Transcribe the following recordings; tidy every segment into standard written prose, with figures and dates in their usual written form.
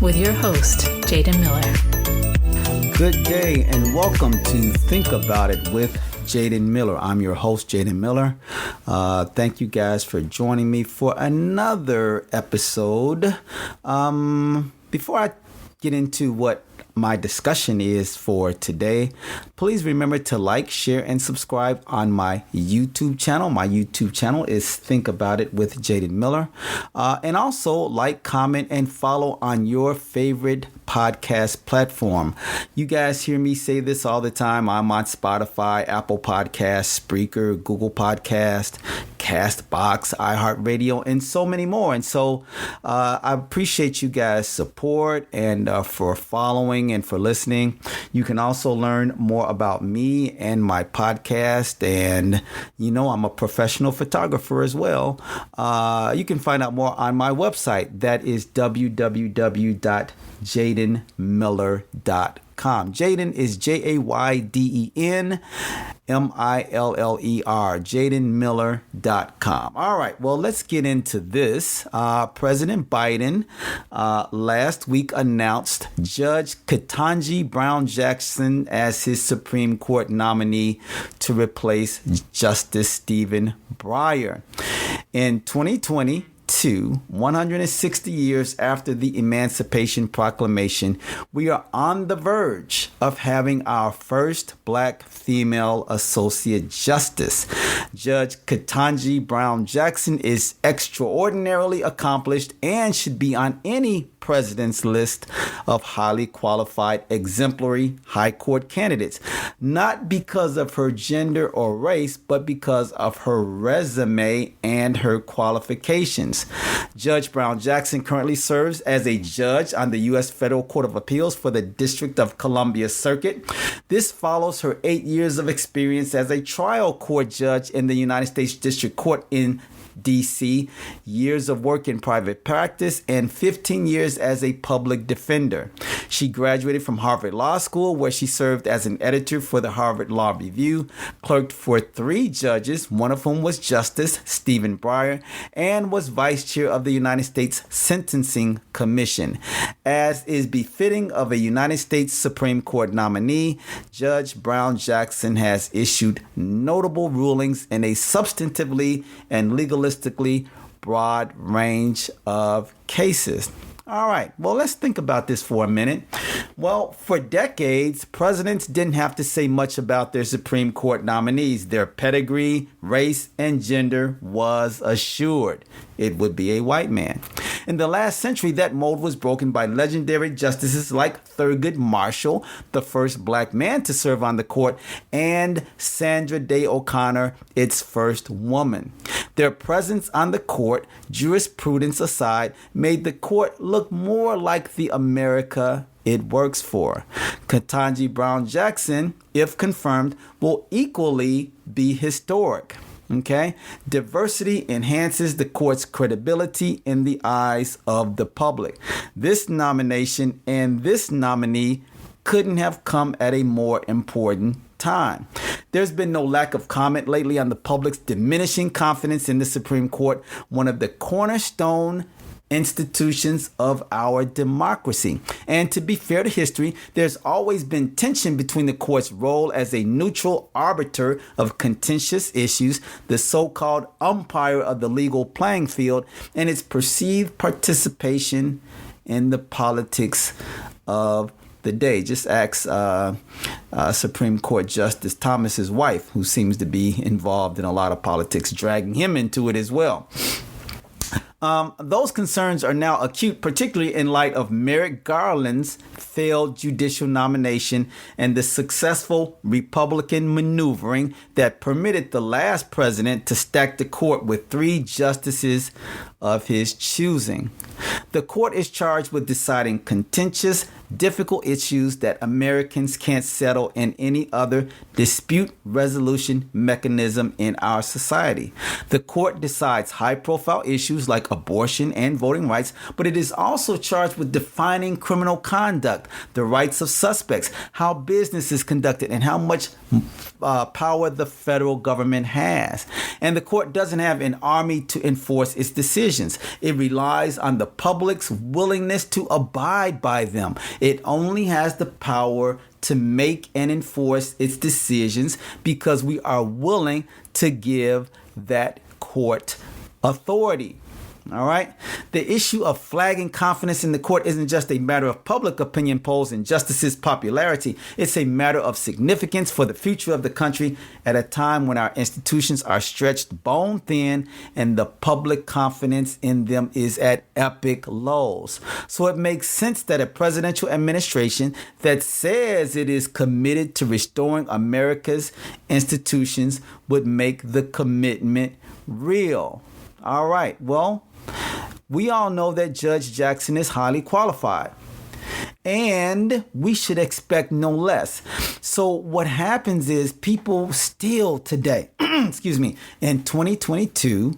with your host, Jaden Miller. Good day and welcome to Think About It with Jaden Miller. I'm your host, Jaden Miller. Thank you guys for joining me for another episode. Before I get into what my discussion is for today, please remember to like, share, and subscribe on my YouTube channel. My YouTube channel is Think About It with Jaden Miller. And also like, comment, and follow on your favorite podcast platform. You guys hear me say this all the time. I'm on Spotify, Apple Podcasts, Spreaker, Google Podcast, Castbox, iHeartRadio, and so many more. And so I appreciate you guys' support and for following and for listening. You can also learn more about me and my podcast. And, you know, I'm a professional photographer as well. You can find out more on my website. That is www.jadenmiller.com. Jaden is JAYDEN MILLER, jadenmiller.com. All right, well, let's get into this. President Biden last week announced Judge Ketanji Brown Jackson as his Supreme Court nominee to replace Justice Stephen Breyer. In 2020, 160 years after the Emancipation Proclamation, we are on the verge of having our first Black female associate justice. Judge Ketanji Brown Jackson is extraordinarily accomplished and should be on any president's list of highly qualified, exemplary high court candidates, not because of her gender or race, but because of her resume and her qualifications. Judge Brown Jackson currently serves as a judge on the U.S. Federal Court of Appeals for the District of Columbia Circuit. This follows her 8 years of experience as a trial court judge in the United States District Court in D.C., years of work in private practice, and 15 years as a public defender. She graduated from Harvard Law School, where she served as an editor for the Harvard Law Review, clerked for 3 judges, one of whom was Justice Stephen Breyer, and was vice chair of the United States Sentencing Commission. As is befitting of a United States Supreme Court nominee, Judge Brown Jackson has issued notable rulings in a substantively and legalistically broad range of cases. All right, well, let's think about this for a minute. Well, for decades, presidents didn't have to say much about their Supreme Court nominees. Their pedigree, race, and gender was assured. It would be a white man. In the last century, that mold was broken by legendary justices like Thurgood Marshall, the first Black man to serve on the court, and Sandra Day O'Connor, its first woman. Their presence on the court, jurisprudence aside, made the court look more like the America it works for. Ketanji Brown Jackson, if confirmed, will equally be historic. Okay? Diversity enhances the court's credibility in the eyes of the public. This nomination and this nominee couldn't have come at a more important time. There's been no lack of comment lately on the public's diminishing confidence in the Supreme Court, one of the cornerstone institutions of our democracy. And to be fair to history, there's always been tension between the court's role as a neutral arbiter of contentious issues, the so-called umpire of the legal playing field, and its perceived participation in the politics of the day. Just ask Supreme Court Justice Thomas's wife, who seems to be involved in a lot of politics, dragging him into it as well. Those concerns are now acute, particularly in light of Merrick Garland's failed judicial nomination and the successful Republican maneuvering that permitted the last president to stack the court with 3 justices of his choosing. The court is charged with deciding contentious, difficult issues that Americans can't settle in any other dispute resolution mechanism in our society. The court decides high-profile issues like abortion and voting rights, but it is also charged with defining criminal conduct, the rights of suspects, how business is conducted, and how much power the federal government has. And the court doesn't have an army to enforce its decisions. decisions. It relies on the public's willingness to abide by them. It only has the power to make and enforce its decisions because we are willing to give that court authority. All right. The issue of flagging confidence in the court isn't just a matter of public opinion polls and justices' popularity. It's a matter of significance for the future of the country at a time when our institutions are stretched bone thin and the public confidence in them is at epic lows. So it makes sense that a presidential administration that says it is committed to restoring America's institutions would make the commitment real. All right. Well, we all know that Judge Jackson is highly qualified, and we should expect no less. So what happens is people still today, in 2022,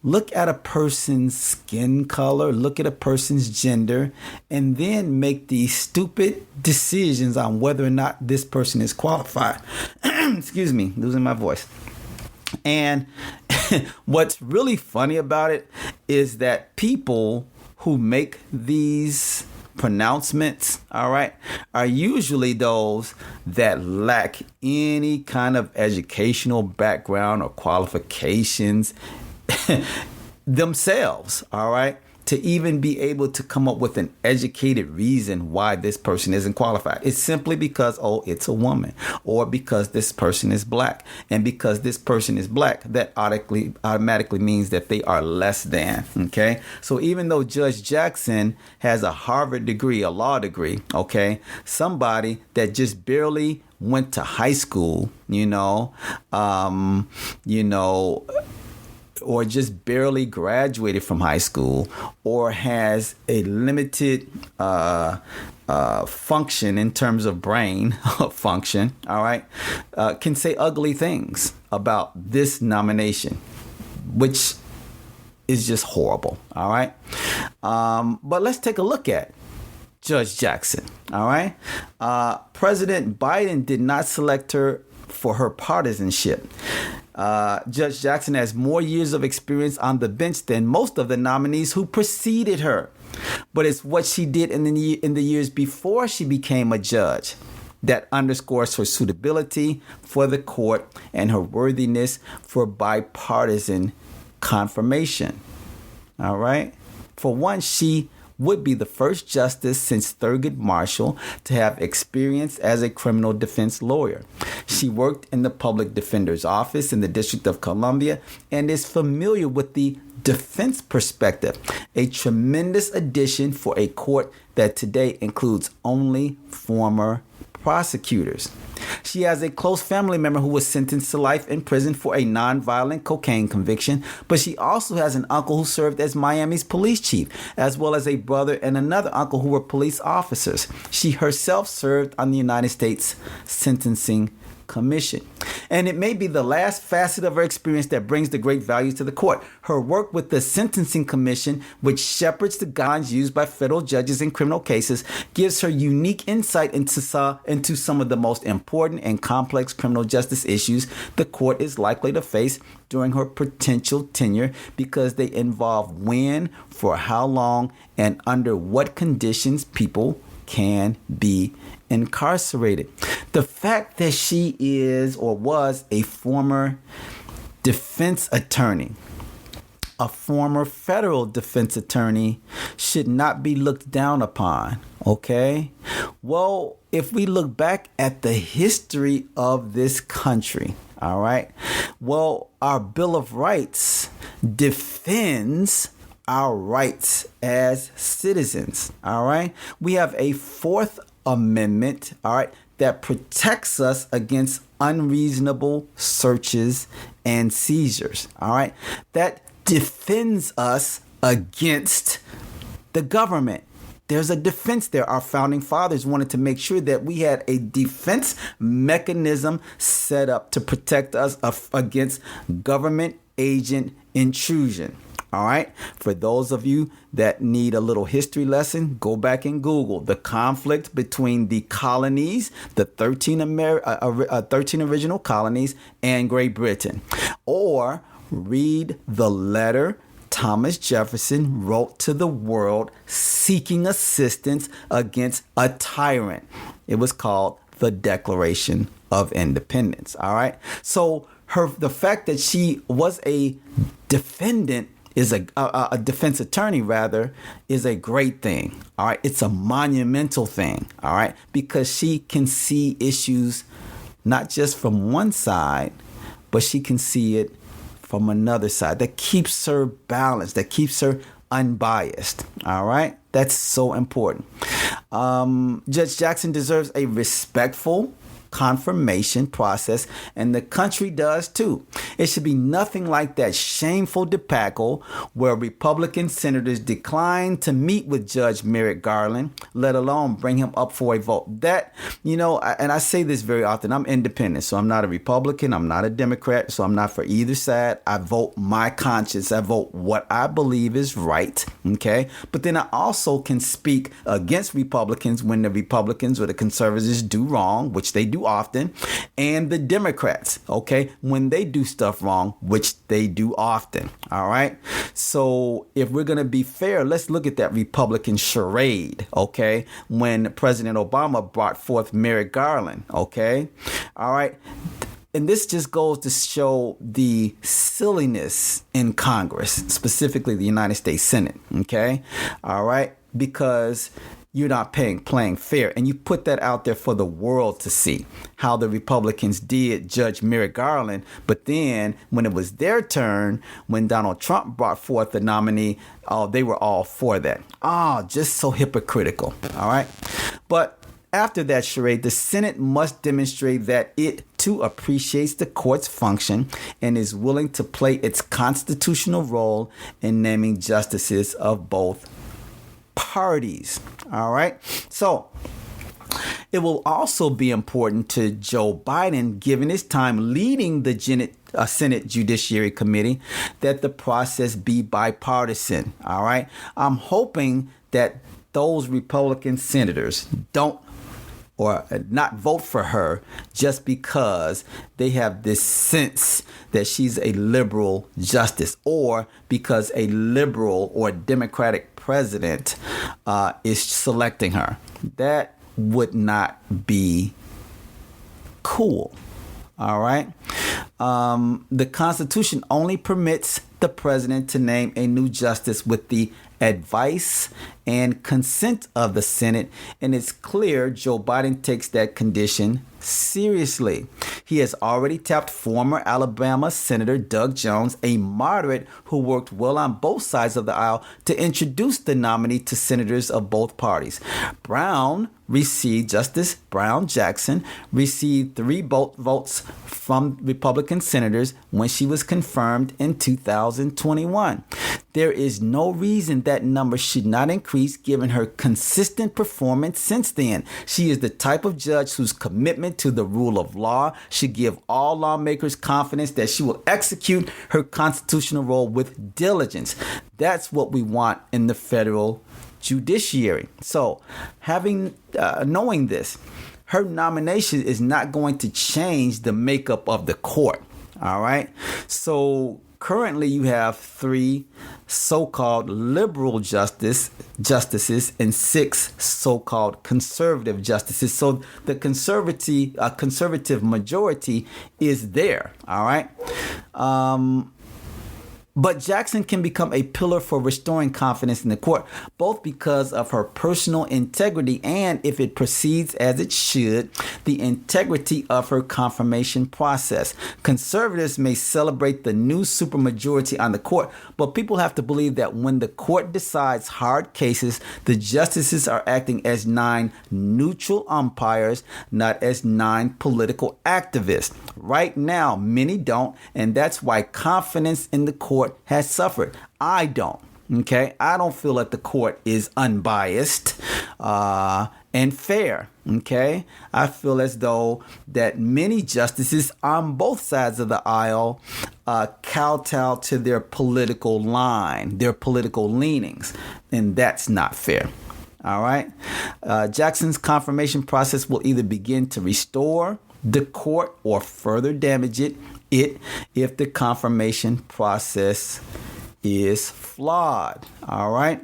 look at a person's skin color, look at a person's gender, and then make these stupid decisions on whether or not this person is qualified. Losing my voice. And what's really funny about it is that people who make these pronouncements, all right, are usually those that lack any kind of educational background or qualifications themselves, all right, to even be able to come up with an educated reason why this person isn't qualified. It's simply because, it's a woman, or because this person is black. And because this person is black, that automatically means that they are less than, okay? So even though Judge Jackson has a Harvard degree, a law degree, okay, somebody that just barely went to high school, or just barely graduated from high school, or has a limited function in terms of brain function, all right, can say ugly things about this nomination, which is just horrible, all right? But let's take a look at Judge Jackson, all right? President Biden did not select her for her partisanship. Judge Jackson has more years of experience on the bench than most of the nominees who preceded her. But it's what she did in the years before she became a judge that underscores her suitability for the court and her worthiness for bipartisan confirmation. All right. For one, she would be the first justice since Thurgood Marshall to have experience as a criminal defense lawyer. She worked in the public defender's office in the District of Columbia and is familiar with the defense perspective, a tremendous addition for a court that today includes only former prosecutors. She has a close family member who was sentenced to life in prison for a nonviolent cocaine conviction, but she also has an uncle who served as Miami's police chief, as well as a brother and another uncle who were police officers. She herself served on the United States Sentencing Commission. And it may be the last facet of her experience that brings the great value to the court. Her work with the Sentencing Commission, which shepherds the guidelines used by federal judges in criminal cases, gives her unique insight into some of the most important and complex criminal justice issues the court is likely to face during her potential tenure, because they involve when, for how long, and under what conditions people can be incarcerated. The fact that she is or was a former defense attorney, a former federal defense attorney, should not be looked down upon, okay? Well, if we look back at the history of this country, all right, well, our Bill of Rights defends our rights as citizens, all right? We have a Fourth Amendment, all right, that protects us against unreasonable searches and seizures, all right? That defends us against the government. There's a defense there. Our founding fathers wanted to make sure that we had a defense mechanism set up to protect us against government agent intrusion. All right. For those of you that need a little history lesson, go back and Google the conflict between the colonies, the 13 original colonies, and Great Britain. Or read the letter Thomas Jefferson wrote to the world seeking assistance against a tyrant. It was called the Declaration of Independence. All right. So the fact that she was a defendant is a defense attorney rather is a great thing. All right. It's a monumental thing. All right. Because she can see issues not just from one side, but she can see it from another side. That keeps her balanced. That keeps her unbiased. All right. That's so important. Judge Jackson deserves a respectful confirmation process, and the country does too. It should be nothing like that shameful debacle where Republican senators declined to meet with Judge Merrick Garland, let alone bring him up for a vote. That, and I say this very often, I'm independent, so I'm not a Republican, I'm not a Democrat, so I'm not for either side. I vote my conscience. I vote what I believe is right, okay? But then I also can speak against Republicans when the Republicans or the conservatives do wrong, which they do often, and the Democrats, okay, when they do stuff wrong, which they do often. All right. So if we're going to be fair, let's look at that Republican charade, okay, when President Obama brought forth Merrick Garland, okay. All right. And this just goes to show the silliness in Congress, specifically the United States Senate, okay. All right. Because you're not playing fair. And you put that out there for the world to see how the Republicans did Judge Merrick Garland. But then when it was their turn, when Donald Trump brought forth the nominee, they were all for that. Just so hypocritical. All right. But after that charade, the Senate must demonstrate that it too appreciates the court's function and is willing to play its constitutional role in naming justices of both parties. All right. So it will also be important to Joe Biden, given his time leading the Senate Judiciary Committee, that the process be bipartisan. All right. I'm hoping that those Republican senators don't or not vote for her just because they have this sense that she's a liberal justice, or because a liberal or Democratic president is selecting her. That would not be cool. All right. The Constitution only permits the president to name a new justice with the advice and consent of the Senate, and it's clear Joe Biden takes that condition seriously. He has already tapped former Alabama Senator Doug Jones, a moderate who worked well on both sides of the aisle, to introduce the nominee to senators of both parties. Justice Brown Jackson received 3 votes from Republican senators when she was confirmed in 2021. There is no reason that number should not increase given her consistent performance since then. She is the type of judge whose commitment to the rule of law should give all lawmakers confidence that she will execute her constitutional role with diligence. That's what we want in the federal judiciary. So, knowing this, her nomination is not going to change the makeup of the court. All right. So currently you have 3 so-called liberal justices and 6 so-called conservative justices. So the conservative majority is there. All right. But Jackson can become a pillar for restoring confidence in the court, both because of her personal integrity and, if it proceeds as it should, the integrity of her confirmation process. Conservatives may celebrate the new supermajority on the court, but people have to believe that when the court decides hard cases, the justices are acting as 9 neutral umpires, not as 9 political activists. Right now, many don't, and that's why confidence in the court has suffered. I don't. Okay, I don't feel that the court is unbiased and fair. Okay, I feel as though that many justices on both sides of the aisle kowtow to their political line, their political leanings, and that's not fair. All right, Jackson's confirmation process will either begin to restore the court or further damage it if the confirmation process is flawed. All right.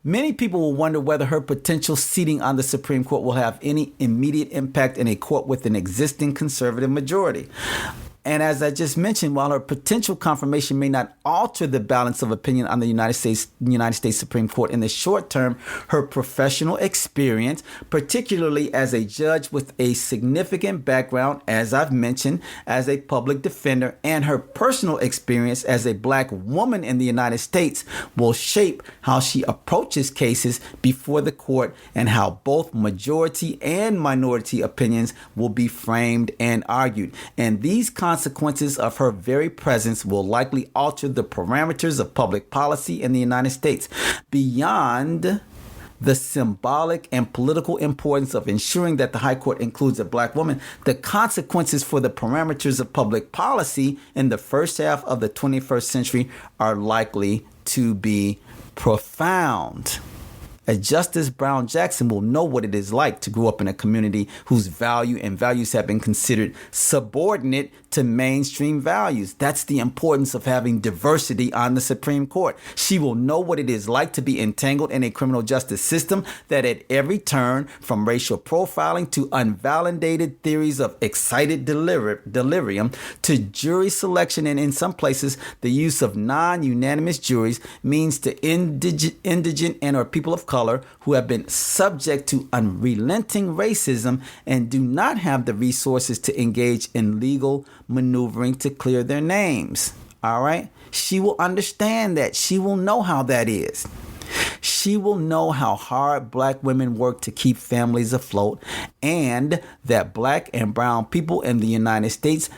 Many people will wonder whether her potential seating on the Supreme Court will have any immediate impact in a court with an existing conservative majority. And as I just mentioned, while her potential confirmation may not alter the balance of opinion on the United States Supreme Court in the short term, her professional experience, particularly as a judge with a significant background, as I've mentioned, as a public defender, and her personal experience as a black woman in the United States will shape how she approaches cases before the court and how both majority and minority opinions will be framed and argued. And these consequences of her very presence will likely alter the parameters of public policy in the United States. Beyond the symbolic and political importance of ensuring that the High Court includes a black woman, the consequences for the parameters of public policy in the first half of the 21st century are likely to be profound. Justice Brown Jackson will know what it is like to grow up in a community whose values have been considered subordinate to mainstream values. That's the importance of having diversity on the Supreme Court. She will know what it is like to be entangled in a criminal justice system that at every turn, from racial profiling to unvalidated theories of excited delirium to jury selection, and in some places the use of non-unanimous juries, means to indigent and or people of color who have been subject to unrelenting racism and do not have the resources to engage in legal maneuvering to clear their names. All right? She will understand that. She will know how that is. She will know how hard black women work to keep families afloat, and that black and brown people in the United States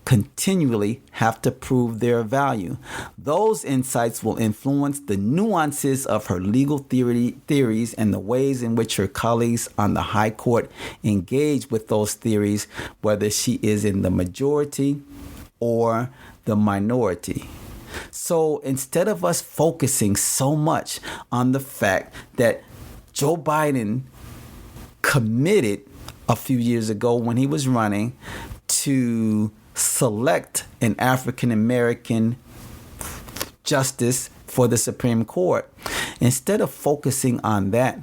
continually have to prove their value. Those insights will influence the nuances of her legal theories and the ways in which her colleagues on the High Court engage with those theories, whether she is in the majority or the minority. So instead of us focusing so much on the fact that Joe Biden committed a few years ago when he was running to select an African-American justice for the Supreme Court, instead of focusing on that,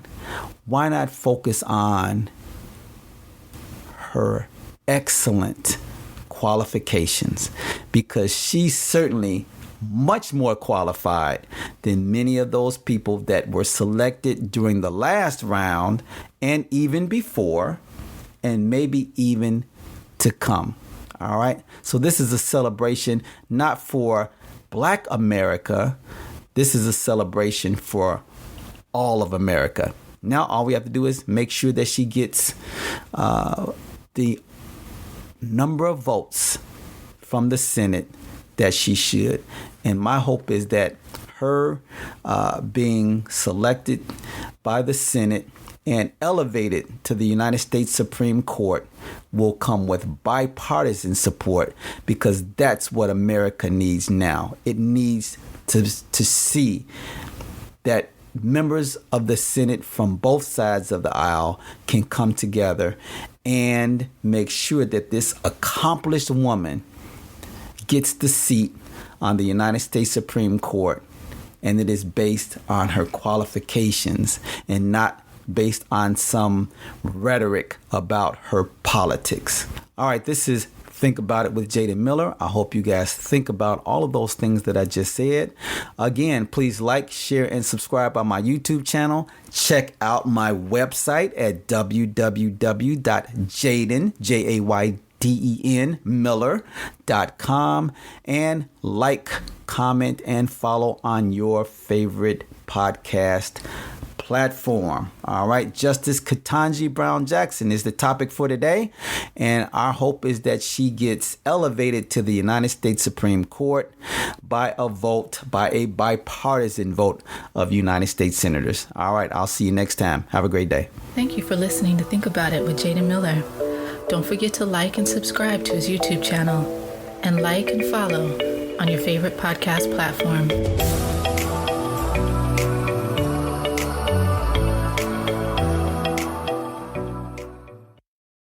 why not focus on her excellent qualifications? Because she's certainly much more qualified than many of those people that were selected during the last round and even before, and maybe even to come. All right. So this is a celebration not for Black America. This is a celebration for all of America. Now, all we have to do is make sure that she gets the number of votes from the Senate that she should. And my hope is that her being selected by the Senate and elevated to the United States Supreme Court will come with bipartisan support, because that's what America needs now. It needs to see that members of the Senate from both sides of the aisle can come together and make sure that this accomplished woman gets the seat on the United States Supreme Court, and it is based on her qualifications and not based on some rhetoric about her politics. All right, this is Think About It with Jaden Miller. I hope you guys think about all of those things that I just said. Again, please like, share, and subscribe on my YouTube channel. Check out my website at www.jadenmiller.com, and like, comment, and follow on your favorite podcast platform. All right. Justice Ketanji Brown Jackson is the topic for today. And our hope is that she gets elevated to the United States Supreme Court by a bipartisan vote of United States senators. All right. I'll see you next time. Have a great day. Thank you for listening to Think About It with Jaden Miller. Don't forget to like and subscribe to his YouTube channel, and like and follow on your favorite podcast platform.